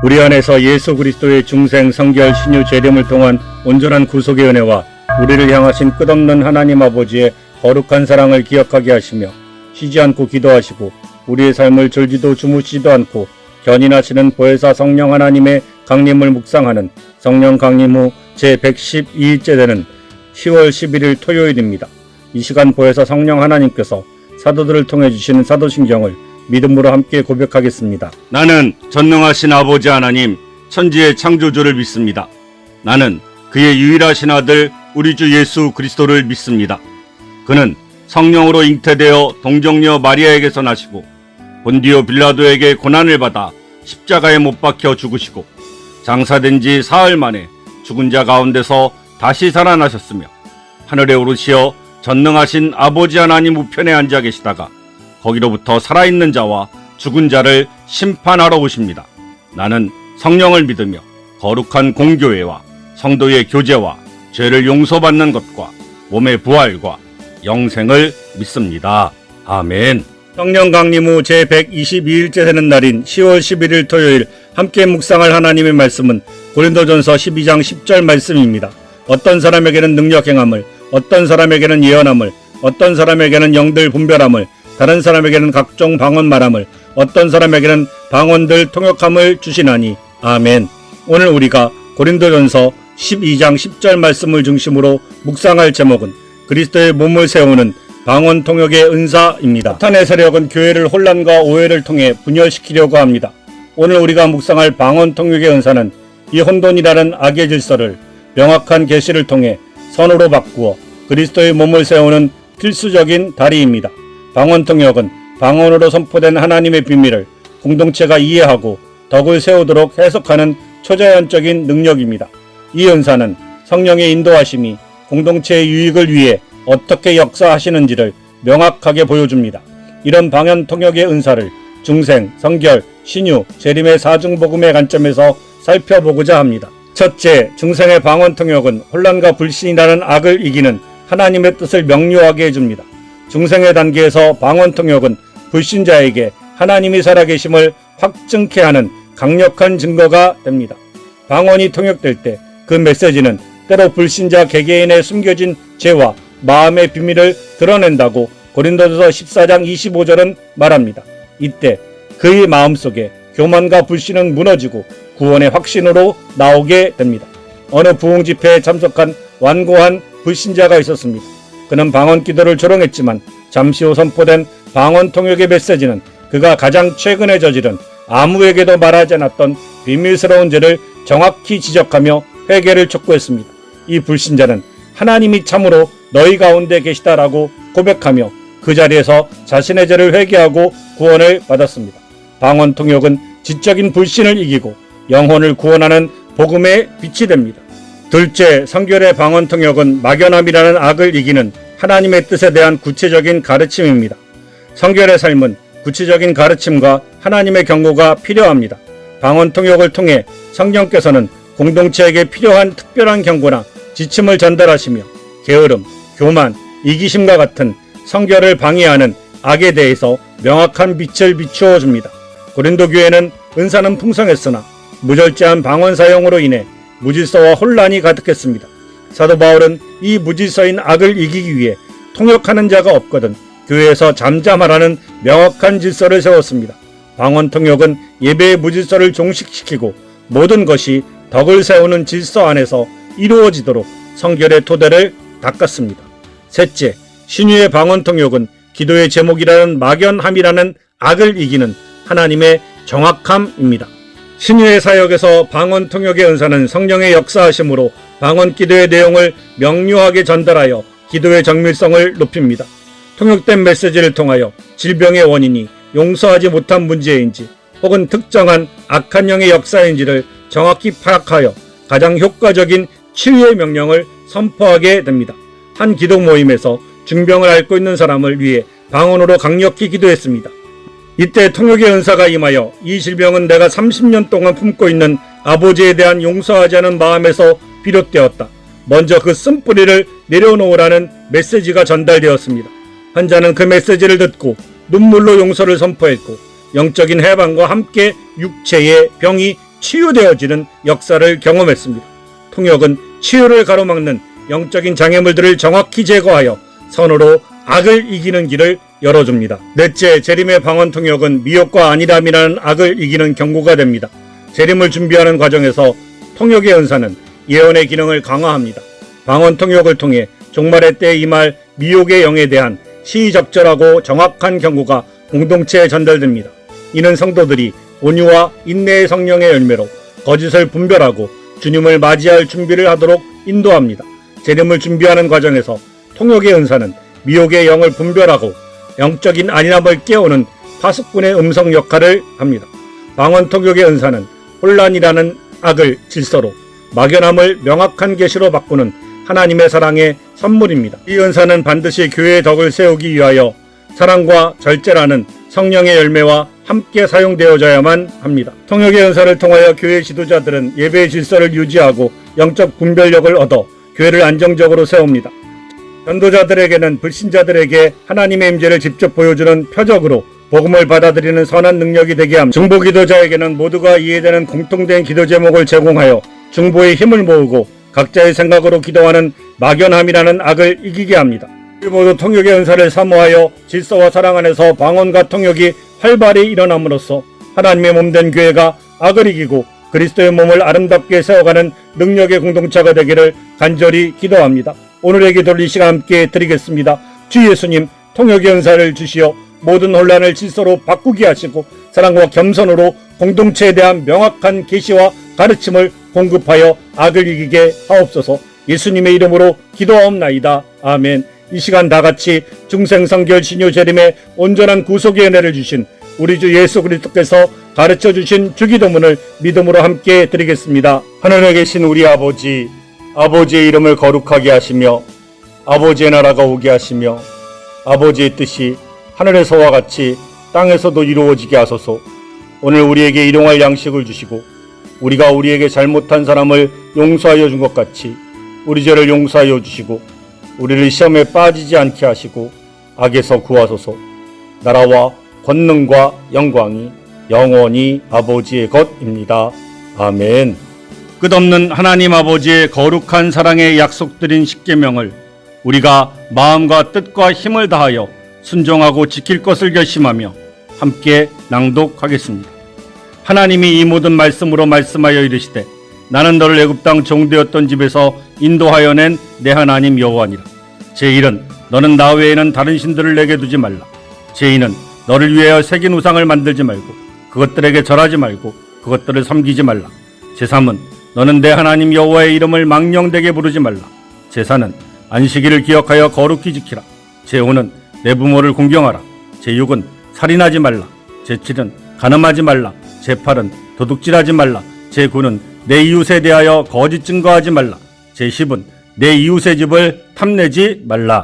우리 안에서 예수 그리스도의 중생, 성결, 신유, 재림을 통한 온전한 구속의 은혜와 우리를 향하신 끝없는 하나님 아버지의 거룩한 사랑을 기억하게 하시며 쉬지 않고 기도하시고 우리의 삶을 졸지도 주무시지도 않고 견인하시는 보혜사 성령 하나님의 강림을 묵상하는 성령 강림 후 제112일째 되는 10월 11일 토요일입니다. 이 시간 보혜사 성령 하나님께서 사도들을 통해 주시는 사도신경을 믿음으로 함께 고백하겠습니다. 나는 전능하신 아버지 하나님, 천지의 창조주를 믿습니다. 나는 그의 유일하신 아들 우리 주 예수 그리스도를 믿습니다. 그는 성령으로 잉태되어 동정녀 마리아에게서 나시고 본디오 빌라도에게 고난을 받아 십자가에 못 박혀 죽으시고 장사된 지 사흘 만에 죽은 자 가운데서 다시 살아나셨으며 하늘에 오르시어 전능하신 아버지 하나님 우편에 앉아 계시다가 거기로부터 살아있는 자와 죽은 자를 심판하러 오십니다. 나는 성령을 믿으며 거룩한 공교회와 성도의 교제와 죄를 용서받는 것과 몸의 부활과 영생을 믿습니다. 아멘. 성령 강림 후 제122일째 되는 날인 10월 11일 토요일 함께 묵상할 하나님의 말씀은 고린도전서 12장 10절 말씀입니다. 어떤 사람에게는 능력 행함을, 어떤 사람에게는 예언함을, 어떤 사람에게는 영들 분별함을, 다른 사람에게는 각종 방언 말함을, 어떤 사람에게는 방언들 통역함을 주시나니. 아멘. 오늘 우리가 고린도전서 12장 10절 말씀을 중심으로 묵상할 제목은 그리스도의 몸을 세우는 방언 통역의 은사입니다. 사탄의 세력은 교회를 혼란과 오해를 통해 분열시키려고 합니다. 오늘 우리가 묵상할 방언 통역의 은사는 이 혼돈이라는 악의 질서를 명확한 계시를 통해 선으로 바꾸어 그리스도의 몸을 세우는 필수적인 다리입니다. 방언 통역은 방언으로 선포된 하나님의 비밀을 공동체가 이해하고 덕을 세우도록 해석하는 초자연적인 능력입니다. 이 은사는 성령의 인도하심이 공동체의 유익을 위해 어떻게 역사하시는지를 명확하게 보여줍니다. 이런 방언 통역의 은사를 중생, 성결, 신유, 재림의 사중복음의 관점에서 살펴보고자 합니다. 첫째, 중생의 방언 통역은 혼란과 불신이라는 악을 이기는 하나님의 뜻을 명료하게 해줍니다. 중생의 단계에서 방언 통역은 불신자에게 하나님이 살아계심을 확증케 하는 강력한 증거가 됩니다. 방언이 통역될 때 그 메시지는 때로 불신자 개개인의 숨겨진 죄와 마음의 비밀을 드러낸다고 고린도전서 14장 25절은 말합니다. 이때 그의 마음속에 교만과 불신은 무너지고 구원의 확신으로 나오게 됩니다. 어느 부흥 집회에 참석한 완고한 불신자가 있었습니다. 그는 방언 기도를 조롱했지만 잠시 후 선포된 방언 통역의 메시지는 그가 가장 최근에 저지른 아무에게도 말하지 않았던 비밀스러운 죄를 정확히 지적하며 회개를 촉구했습니다. 이 불신자는 하나님이 참으로 너희 가운데 계시다라고 고백하며 그 자리에서 자신의 죄를 회개하고 구원을 받았습니다. 방언 통역은 지적인 불신을 이기고 영혼을 구원하는 복음의 빛이 됩니다. 둘째, 성결의 방언 통역은 막연함이라는 악을 이기는 하나님의 뜻에 대한 구체적인 가르침입니다. 성결의 삶은 구체적인 가르침과 하나님의 경고가 필요합니다. 방언 통역을 통해 성령께서는 공동체에게 필요한 특별한 경고나 지침을 전달하시며 게으름, 교만, 이기심과 같은 성결을 방해하는 악에 대해서 명확한 빛을 비추어 줍니다. 고린도 교회는 은사는 풍성했으나 무절제한 방언 사용으로 인해 무질서와 혼란이 가득했습니다. 사도 바울은 이 무질서인 악을 이기기 위해 통역하는 자가 없거든 교회에서 잠잠하라는 명확한 질서를 세웠습니다. 방언 통역은 예배의 무질서를 종식시키고 모든 것이 덕을 세우는 질서 안에서 이루어지도록 성결의 토대를 닦았습니다. 셋째, 신유의 방언 통역은 기도의 제목이라는 막연함이라는 악을 이기는 하나님의 정확함입니다. 신유의 사역에서 방언 통역의 은사는 성령의 역사하심으로 방언 기도의 내용을 명료하게 전달하여 기도의 정밀성을 높입니다. 통역된 메시지를 통하여 질병의 원인이 용서하지 못한 문제인지 혹은 특정한 악한 영의 역사인지를 정확히 파악하여 가장 효과적인 치유의 명령을 선포하게 됩니다. 한 기도 모임에서 중병을 앓고 있는 사람을 위해 방언으로 강력히 기도했습니다. 이때 통역의 은사가 임하여 이 질병은 내가 30년 동안 품고 있는 아버지에 대한 용서하지 않은 마음에서 비롯되었다. 먼저 그 쓴뿌리를 내려놓으라는 메시지가 전달되었습니다. 환자는 그 메시지를 듣고 눈물로 용서를 선포했고 영적인 해방과 함께 육체의 병이 치유되어지는 역사를 경험했습니다. 통역은 치유를 가로막는 영적인 장애물들을 정확히 제거하여 선으로 악을 이기는 길을 열어줍니다. 넷째, 재림의 방언 통역은 미혹과 안일함이라는 악을 이기는 경고가 됩니다. 재림을 준비하는 과정에서 통역의 은사는 예언의 기능을 강화합니다. 방언 통역을 통해 종말의 때에 임할 미혹의 영에 대한 시의적절하고 정확한 경고가 공동체에 전달됩니다. 이는 성도들이 온유와 인내의 성령의 열매로 거짓을 분별하고 주님을 맞이할 준비를 하도록 인도합니다. 재림을 준비하는 과정에서 통역의 은사는 미혹의 영을 분별하고 영적인 안일함을 깨우는 파수꾼의 음성 역할을 합니다. 방언 통역의 은사는 혼란이라는 악을 질서로, 막연함을 명확한 계시로 바꾸는 하나님의 사랑의 선물입니다. 이 은사는 반드시 교회의 덕을 세우기 위하여 사랑과 절제라는 성령의 열매와 함께 사용되어져야만 합니다. 통역의 은사를 통하여 교회 지도자들은 예배의 질서를 유지하고 영적 분별력을 얻어 교회를 안정적으로 세웁니다. 전도자들에게는 불신자들에게 하나님의 임재를 직접 보여주는 표적으로 복음을 받아들이는 선한 능력이 되게 합니다. 중보 기도자에게는 모두가 이해되는 공통된 기도 제목을 제공하여 중보의 힘을 모으고 각자의 생각으로 기도하는 막연함이라는 악을 이기게 합니다. 우리 모두 통역의 은사를 사모하여 질서와 사랑 안에서 방언과 통역이 활발히 일어남으로써 하나님의 몸된 교회가 악을 이기고 그리스도의 몸을 아름답게 세워가는 능력의 공동체가 되기를 간절히 기도합니다. 오늘의 기도를 이 시간 함께 드리겠습니다. 주 예수님, 통역의 은사를 주시어 모든 혼란을 질서로 바꾸게 하시고 사랑과 겸손으로 공동체에 대한 명확한 계시와 가르침을 공급하여 악을 이기게 하옵소서. 예수님의 이름으로 기도하옵나이다. 아멘. 이 시간 다같이 중생성결 신유재림의 온전한 구속의 은혜를 주신 우리 주 예수 그리스도께서 가르쳐주신 주기도문을 믿음으로 함께 드리겠습니다. 하늘에 계신 우리 아버지, 아버지의 이름을 거룩하게 하시며 아버지의 나라가 오게 하시며 아버지의 뜻이 하늘에서와 같이 땅에서도 이루어지게 하소서. 오늘 우리에게 일용할 양식을 주시고 우리가 우리에게 잘못한 사람을 용서하여 준 것 같이 우리 죄를 용서하여 주시고 우리를 시험에 빠지지 않게 하시고 악에서 구하소서. 나라와 권능과 영광이 영원히 아버지의 것입니다. 아멘. 끝없는 하나님 아버지의 거룩한 사랑의 약속드린 십계명을 우리가 마음과 뜻과 힘을 다하여 순종하고 지킬 것을 결심하며 함께 낭독하겠습니다. 하나님이 이 모든 말씀으로 말씀하여 이르시되 나는 너를 애굽 땅 종되었던 집에서 인도하여 낸 내 하나님 여호와니라. 제1은 너는 나 외에는 다른 신들을 내게 두지 말라. 제2는 너를 위하여 새긴 우상을 만들지 말고 그것들에게 절하지 말고 그것들을 섬기지 말라. 제3은 너는 내 하나님 여호와의 이름을 망령되게 부르지 말라. 제4는 안식일을 기억하여 거룩히 지키라. 제5는 내 부모를 공경하라. 제6은 살인하지 말라. 제7은 간음하지 말라. 제8은 도둑질하지 말라. 제9는 내 이웃에 대하여 거짓 증거하지 말라. 제10은 내 이웃의 집을 탐내지 말라.